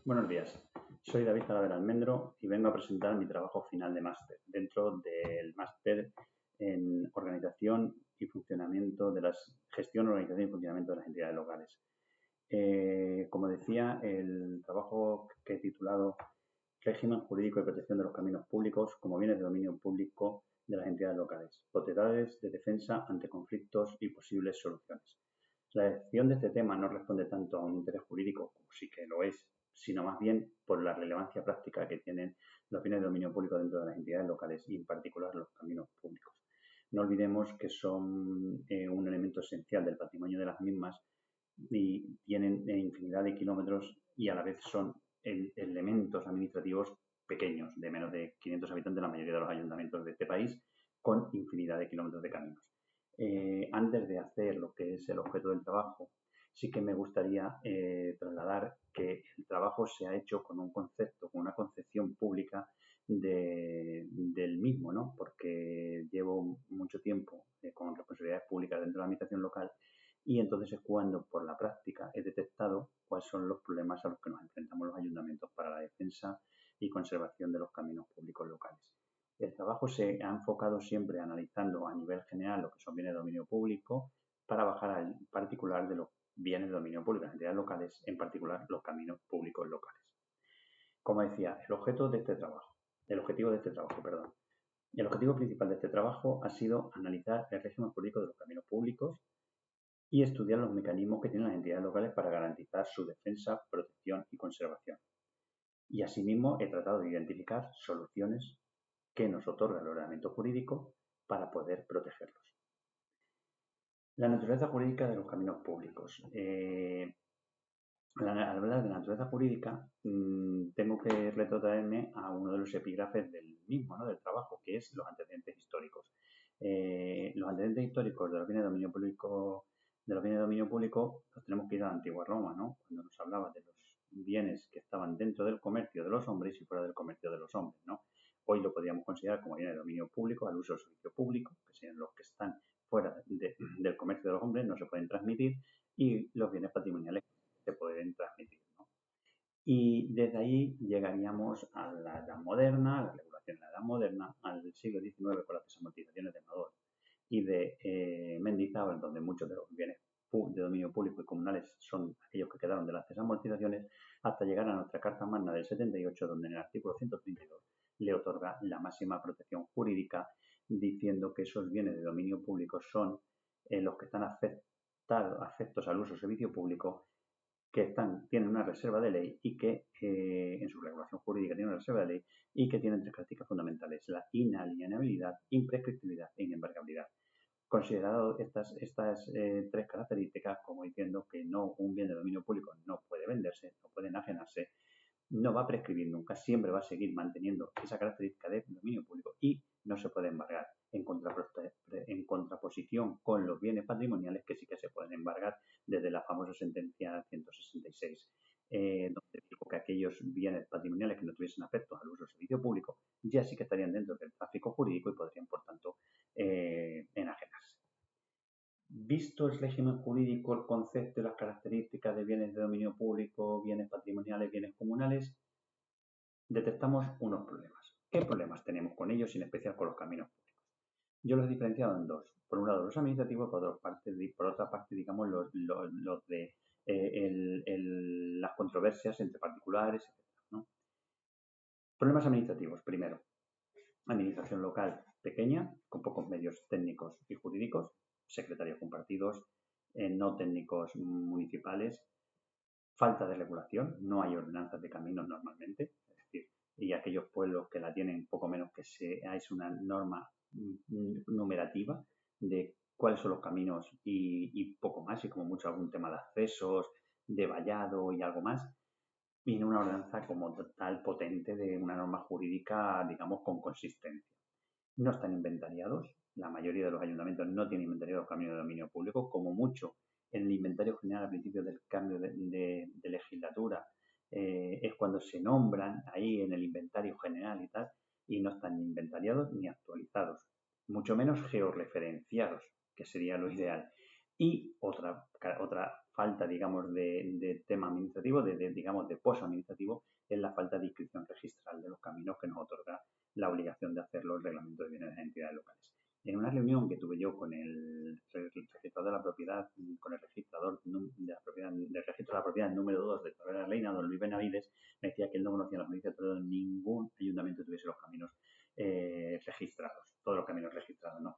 Buenos días, soy David Talavera Almendro y vengo a presentar mi trabajo final de máster dentro del máster en Organización y Funcionamiento de las Gestión, Organización y Funcionamiento de las Entidades Locales. Como decía, el trabajo que he titulado Régimen Jurídico de Protección de los Caminos Públicos como bienes de dominio público de las entidades locales, potestades de defensa ante conflictos y posibles soluciones. La elección de este tema no responde tanto a un interés jurídico, como sí que lo es, sino más bien por la relevancia práctica que tienen los bienes de dominio público dentro de las entidades locales y en particular los caminos públicos. No olvidemos que son un elemento esencial del patrimonio de las mismas y tienen infinidad de kilómetros y a la vez son elementos administrativos pequeños, de menos de 500 habitantes, la mayoría de los ayuntamientos de este país, con infinidad de kilómetros de caminos. Antes de hacer lo que es el objeto del trabajo, sí que me gustaría trasladar que el trabajo se ha hecho con un concepto, con una concepción pública del mismo, ¿no? Porque llevo mucho tiempo con responsabilidades públicas dentro de la administración local y entonces es cuando por la práctica he detectado cuáles son los problemas a los que nos enfrentamos los ayuntamientos para la defensa y conservación de los caminos públicos locales. El trabajo se ha enfocado siempre analizando a nivel general lo que son bienes de dominio público para bajar al particular de los bienes de dominio público, las entidades locales, en particular los caminos públicos locales. Como decía, el objetivo de este trabajo, el objetivo principal de este trabajo ha sido analizar el régimen jurídico de los caminos públicos y estudiar los mecanismos que tienen las entidades locales para garantizar su defensa, protección y conservación. Y asimismo he tratado de identificar soluciones que nos otorga el ordenamiento jurídico para poder protegerlos. La naturaleza jurídica de los caminos públicos. Al hablar de la naturaleza jurídica, tengo que retrotraerme a uno de los epígrafes del mismo, ¿no? Del trabajo, que es los antecedentes históricos. Los antecedentes históricos de los bienes de dominio público, los tenemos que ir a la antigua Roma, ¿no? Cuando nos hablaba de los bienes que estaban dentro del comercio de los hombres y fuera del comercio de los hombres, ¿no? Hoy lo podríamos considerar como bienes de dominio público, al uso del servicio público, que sean los que están fuera del comercio de los hombres, no se pueden transmitir, y los bienes patrimoniales se pueden transmitir, ¿no? Y desde ahí llegaríamos a la Edad Moderna, a la regulación de la Edad Moderna, al siglo XIX con las desamortizaciones de Nodal y de Mendizábal, donde muchos de los bienes de dominio público y comunales son aquellos que quedaron de las desamortizaciones, hasta llegar a nuestra Carta Magna del 78, donde en el artículo 132 le otorga la máxima protección jurídica, diciendo que esos bienes de dominio público son los que están afectos al uso del servicio público, que tienen una reserva de ley y que en su regulación jurídica tienen una reserva de ley y que tienen tres características fundamentales: la inalienabilidad, imprescriptibilidad e inembargabilidad. Considerado estas tres características, como diciendo que un bien de dominio público no puede venderse, no puede enajenarse, no va a prescribir nunca, siempre va a seguir manteniendo esa característica de dominio público y no se puede embargar, en contraposición con los bienes patrimoniales que sí que se pueden embargar desde la famosa sentencia 166, donde dijo que aquellos bienes patrimoniales que no tuviesen afectos al uso del servicio público ya sí que estarían dentro del tráfico jurídico y podrían, por tanto, enajenarse. Visto el régimen jurídico, el concepto y las características de bienes de dominio público, bienes patrimoniales, bienes comunales, detectamos unos problemas. ¿Qué problemas tenemos con ellos, y en especial con los caminos públicos? Yo los he diferenciado en dos. Por un lado los administrativos, por otra parte, digamos, los de las controversias entre particulares, etc., ¿no? Problemas administrativos. Primero, administración local pequeña, con pocos medios técnicos y jurídicos, secretarios compartidos, no técnicos municipales, falta de regulación, no hay ordenanzas de caminos normalmente, es decir, y aquellos pueblos que la tienen poco menos que es una norma numerativa de cuáles son los caminos y poco más, y como mucho algún tema de accesos, de vallado y algo más, y no una ordenanza como tal potente de una norma jurídica, digamos, con consistencia. No están inventariados, la mayoría de los ayuntamientos no tienen inventariados los caminos de dominio público, como mucho en el inventario general a principios del cambio de legislatura es cuando se nombran ahí en el inventario general y tal, y no están ni inventariados ni actualizados, mucho menos georreferenciados, que sería lo ideal. Y otra falta, digamos, de tema administrativo, digamos, de pozo administrativo, es la falta de inscripción registral de los caminos que nos otorga la obligación de hacerlo el reglamento de bienes de las entidades locales. En una reunión que tuve yo con el registrador de la propiedad, con el registrador de la propiedad, del registro de la propiedad número 2 de Torre de la Reina, don Luis Benavides, me decía que él no conocía la provincia de Toledo, ningún ayuntamiento tuviese los caminos registrados, todos los caminos registrados, no.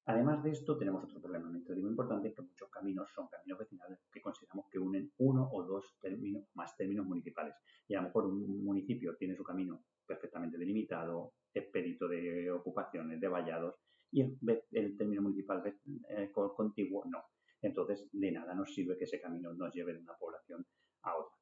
Además de esto, tenemos otro problema administrativo importante, que muchos caminos son caminos vecinales que consideramos que unen uno o dos términos, más términos municipales. Y a lo mejor un municipio tiene su camino perfectamente delimitado, expedito de ocupaciones, de vallados, y el término municipal contiguo no. Entonces, de nada nos sirve que ese camino nos lleve de una población a otra.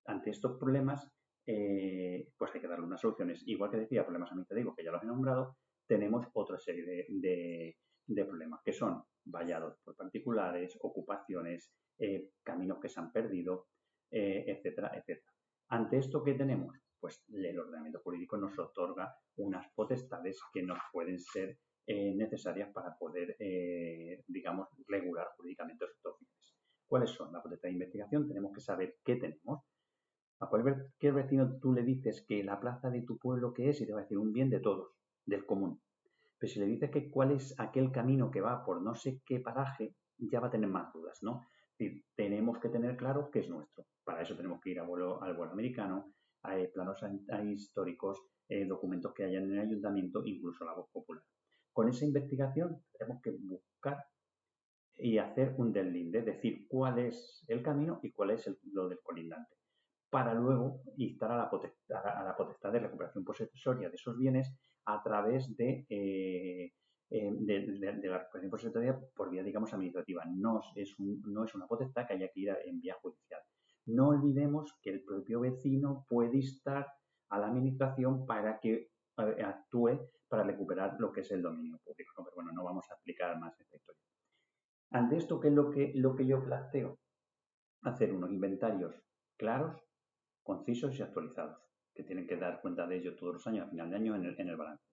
Ante estos problemas, pues hay que darle unas soluciones. Igual que decía, problemas administrativos, que ya los he nombrado, tenemos otra serie de problemas, que son vallados por particulares, ocupaciones, caminos que se han perdido, etcétera, etcétera. Ante esto, ¿qué tenemos? Pues el ordenamiento jurídico nos otorga unas potestades que nos pueden ser necesarias para poder, digamos, regular jurídicamente estos bienes. ¿Cuáles son? La potestad de investigación, tenemos que saber qué tenemos. A cualquier vecino tú le dices que la plaza de tu pueblo qué es y te va a decir un bien de todos, del común. Pero si le dices que cuál es aquel camino que va por no sé qué paraje, ya va a tener más dudas, ¿no? Es decir, tenemos que tener claro qué es nuestro. Para eso tenemos que ir al vuelo americano, a planos históricos, documentos que hayan en el ayuntamiento, incluso la voz popular. Con esa investigación tenemos que buscar y hacer un deslinde, es decir, cuál es el camino y cuál es lo del colindante, para luego instar a la potestad de recuperación posesoria de esos bienes a través de la recuperación posesoria por vía, digamos, administrativa. No es una potestad que haya que ir en vía judicial. No olvidemos que el propio vecino puede instar a la administración para que actúe para recuperar lo que es el dominio público. Pero bueno, no vamos a explicar más esta historia. Ante esto, ¿qué es lo que yo planteo? Hacer unos inventarios claros, concisos y actualizados, que tienen que dar cuenta de ello todos los años, a final de año, en el balance.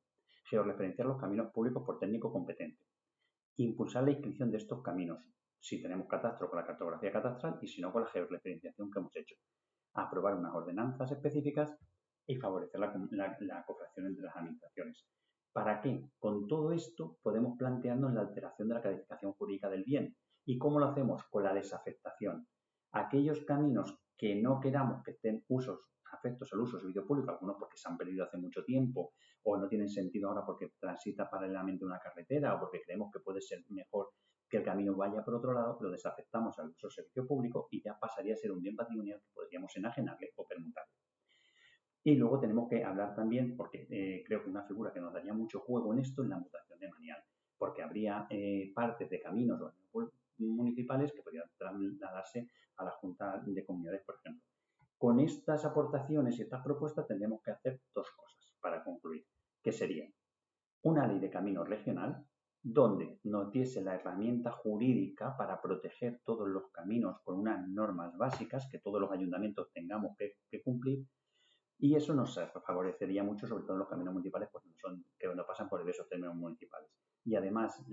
Georreferenciar los caminos públicos por técnico competente. Impulsar la inscripción de estos caminos, si tenemos catastro con la cartografía catastral y si no con la georreferenciación que hemos hecho. Aprobar unas ordenanzas específicas y favorecer la cooperación entre las administraciones. ¿Para qué? Con todo esto podemos plantearnos la alteración de la calificación jurídica del bien. ¿Y cómo lo hacemos? Con la desafectación. Aquellos caminos que no queramos que estén afectos al uso de servicio público, algunos porque se han perdido hace mucho tiempo o no tienen sentido ahora porque transita paralelamente una carretera o porque creemos que puede ser mejor que el camino vaya por otro lado, lo desafectamos al uso del servicio público y ya pasaría a ser un bien patrimonial que podríamos enajenarle o permutarle. Y luego tenemos que hablar también, porque creo que una figura que nos daría mucho juego en esto es la mutación de manial, porque habría partes de caminos municipales que podrían trasladarse a la Junta de Comunidades, por ejemplo. Con estas aportaciones y estas propuestas tendremos que hacer dos cosas para concluir, que serían una ley de caminos regional, donde nos diese la herramienta jurídica para proteger todos los caminos con unas normas básicas que todos los ayuntamientos tengamos que cumplir, y eso nos favorecería mucho, sobre todo en los caminos municipales, pues que no pasan por diversos términos municipales. Y además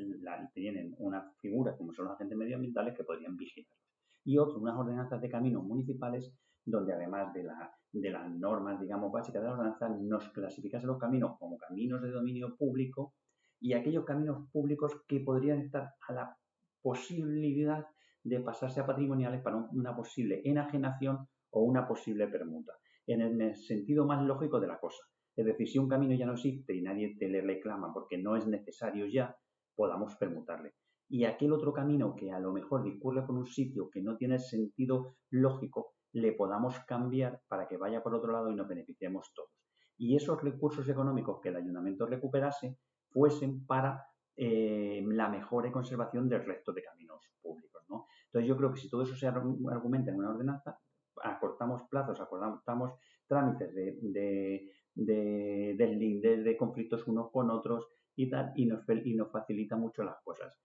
tienen una figura, como son los agentes medioambientales, que podrían vigilarlos. Y otro, unas ordenanzas de caminos municipales, donde además de las normas, digamos, básicas de la ordenanza, nos clasificase los caminos como caminos de dominio público y aquellos caminos públicos que podrían estar a la posibilidad de pasarse a patrimoniales para una posible enajenación o una posible permuta, en el sentido más lógico de la cosa. Es decir, si un camino ya no existe y nadie te le reclama porque no es necesario ya, podamos permutarle. Y aquel otro camino que a lo mejor discurre por un sitio que no tiene sentido lógico, le podamos cambiar para que vaya por otro lado y nos beneficiemos todos. Y esos recursos económicos que el ayuntamiento recuperase fuesen para la mejora y conservación del resto de caminos públicos, ¿no? Entonces yo creo que si todo eso se argumenta en una ordenanza, acortamos plazos, acortamos trámites de conflictos unos con otros y tal, y nos facilita mucho las cosas.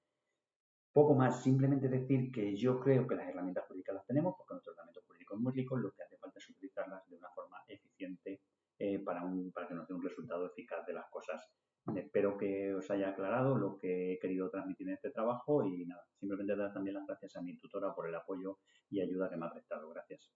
Poco más, simplemente decir que yo creo que las herramientas jurídicas las tenemos, porque nuestro ordenamiento jurídico es muy rico, lo que hace falta es utilizarlas de una forma eficiente para que nos dé un resultado eficaz de las cosas Espero que os haya aclarado lo que he querido transmitir en este trabajo y nada, simplemente dar también las gracias a mi tutora por el apoyo y ayuda que me ha prestado. Gracias.